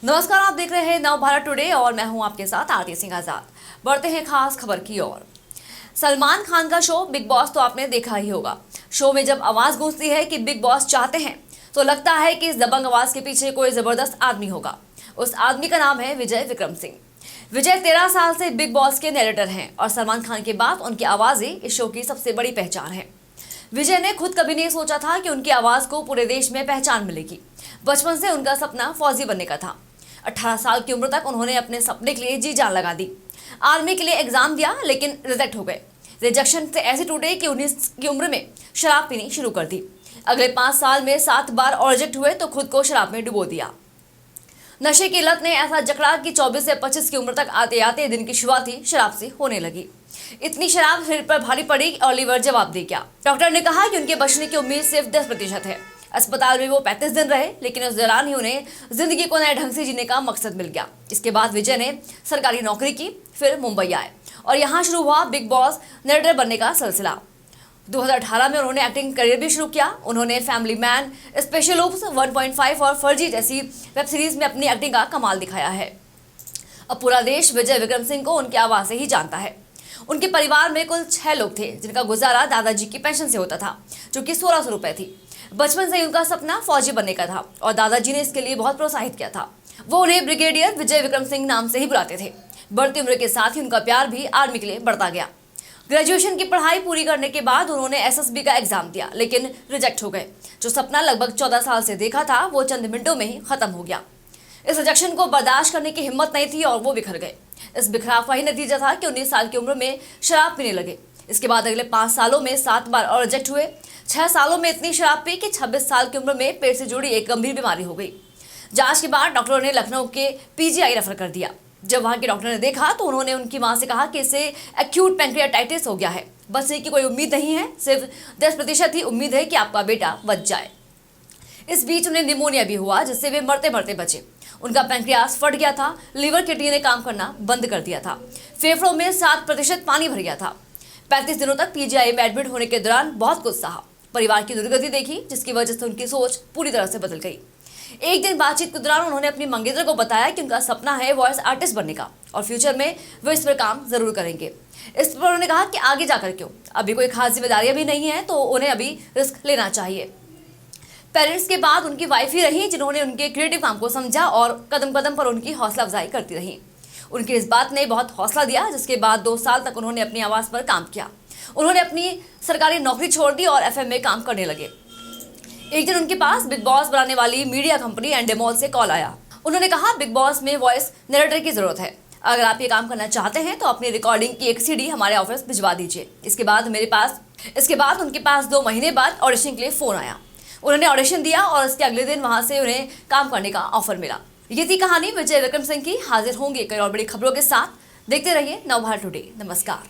नमस्कार, आप देख रहे हैं नव भारत टुडे और मैं हूं आपके साथ आरती सिंह आजाद। बढ़ते हैं खास खबर की ओर। सलमान खान का शो बिग बॉस तो आपने देखा ही होगा। शो में जब आवाज गूंजती है कि बिग बॉस चाहते हैं तो लगता है कि इस दबंग आवाज के पीछे कोई जबरदस्त आदमी होगा। उस आदमी का नाम है विजय विक्रम सिंह। विजय 13 साल से बिग बॉस के नैरेटर हैं और सलमान खान के बाद उनकी आवाज ही इस शो की सबसे बड़ी पहचान है। विजय ने खुद कभी नहीं सोचा था कि उनकी आवाज को पूरे देश में पहचान मिलेगी। बचपन से उनका सपना फौजी बनने का था। 18 साल की उम्र तक उन्होंने अपने सपने के लिए जी जान लगा दी। आर्मी के लिए एग्जाम दिया लेकिन रिजेक्ट हो गए। रिजेक्शन से ऐसे टूटे कि 19 की उम्र में शराब पीनी शुरू कर दी। अगले 5 साल में 7 बार और रिजेक्ट हुए तो खुद को शराब में डुबो दिया। नशे की लत ने ऐसा जकड़ा कि 24 से 25 की उम्र तक आते आते दिन की शुरुआत ही शराब से होने लगी। इतनी शराब शरीर पर भारी पड़ी और लीवर जवाब दे गया। डॉक्टर ने कहा कि उनके बचने की उम्मीद सिर्फ 10% है। अस्पताल में वो 35 दिन रहे लेकिन उस दौरान ही उन्हें जिंदगी को नए ढंग से जीने का मकसद मिल गया। इसके बाद विजय ने सरकारी नौकरी की, फिर मुंबई आए और यहाँ शुरू हुआ बिग बॉस नैरेटर बनने का सिलसिला। 2018 में उन्होंने एक्टिंग करियर भी शुरू किया। उन्होंने फैमिली मैन, स्पेशल ओप्स 1.5 और फर्जी जैसी वेब सीरीज में अपनी एक्टिंग का कमाल दिखाया है। अब पूरा देश विजय विक्रम सिंह को उनकी आवाज से ही जानता है। उनके परिवार में कुल 6 लोग थे जिनका गुजारा दादाजी की पेंशन से होता था, जो कि 1600 रुपए थी। बचपन से ही उनका सपना फौजी बनने का था और दादाजी ने इसके लिए बहुत प्रोत्साहित किया था। वो उन्हें ब्रिगेडियर विजय विक्रम सिंह नाम से ही बुलाते थे। बढ़ती उम्र के साथ ही उनका प्यार भी आर्मी के लिए बढ़ता गया। ग्रेजुएशन की पढ़ाई पूरी करने के बाद उन्होंने एसएसबी का एग्जाम दिया लेकिन रिजेक्ट हो गए। जो सपना लगभग 14 साल से देखा था वो चंद मिनटों में ही खत्म हो गया। इस रिजेक्शन को बर्दाश्त करने की हिम्मत नहीं थी और वो बिखर गए। इस बिखराव का ही नतीजा था कि 19 साल की उम्र में शराब पीने लगे। इसके बाद अगले 5 सालों में 7 बार और रिजेक्ट हुए। 6 सालों में इतनी शराब पी कि 26 साल की उम्र में पेट से जुड़ी एक गंभीर बीमारी हो गई। जांच के बाद डॉक्टरों ने लखनऊ के पीजीआई रेफर कर दिया। जब वहां के डॉक्टर ने देखा तो उन्होंने उनकी मां से कहा कि इसे एक्यूट पैंक्रियाटाइटिस हो गया है, बचने की कोई उम्मीद नहीं है, सिर्फ 10% ही उम्मीद है कि आपका बेटा बच जाए। इस बीच उन्हें निमोनिया भी हुआ जिससे वे मरते मरते बचे। उनका पैंक्रियास फट गया था, लीवर किडनी ने काम करना बंद कर दिया था, फेफड़ों में 7% पानी भर गया था। 35 दिनों तक पीजीआई में एडमिट होने के दौरान बहुत कुछ सहा, परिवार की दुर्गति देखी जिसकी वजह से उनकी सोच पूरी तरह से बदल गई। एक दिन बातचीत के दौरान उन्होंने अपनी मंगेतर को बताया कि उनका सपना है वॉइस आर्टिस्ट बनने का और फ्यूचर में वो इस पर काम जरूर करेंगे। इस पर उन्होंने कहा कि आगे जाकर क्यों, अभी कोई खास जिम्मेदारियां भी नहीं है तो उन्हें अभी रिस्क लेना चाहिए। पेरेंट्स के बाद उनकी वाइफ ही रही जिन्होंने उनके क्रिएटिव काम को समझा और कदम कदम पर उनकी हौसला अफजाई करती रही। उनकी इस बात ने बहुत हौसला दिया जिसके बाद 2 साल तक उन्होंने अपनी आवाज़ पर काम किया। उन्होंने अपनी सरकारी नौकरी छोड़ दी और एफएम में काम करने लगे। एक दिन उनके पास बिग बॉस बनाने वाली मीडिया कंपनी एंडेमॉल से कॉल आया। उन्होंने कहा बिग बॉस में वॉइस नैरेटर की जरूरत है, अगर आप ये काम करना चाहते हैं तो अपनी रिकॉर्डिंग की एक सीडी हमारे ऑफिस भिजवा दीजिए। इसके बाद उनके पास 2 महीने बाद ऑडिशन के लिए फोन आया। उन्होंने ऑडिशन दिया और इसके अगले दिन वहां से उन्हें काम करने का ऑफर मिला। ये थी कहानी विजय विक्रम सिंह की। हाजिर होंगे कई और बड़ी खबरों के साथ। देखते रहिए नव भारत टुडे। नमस्कार।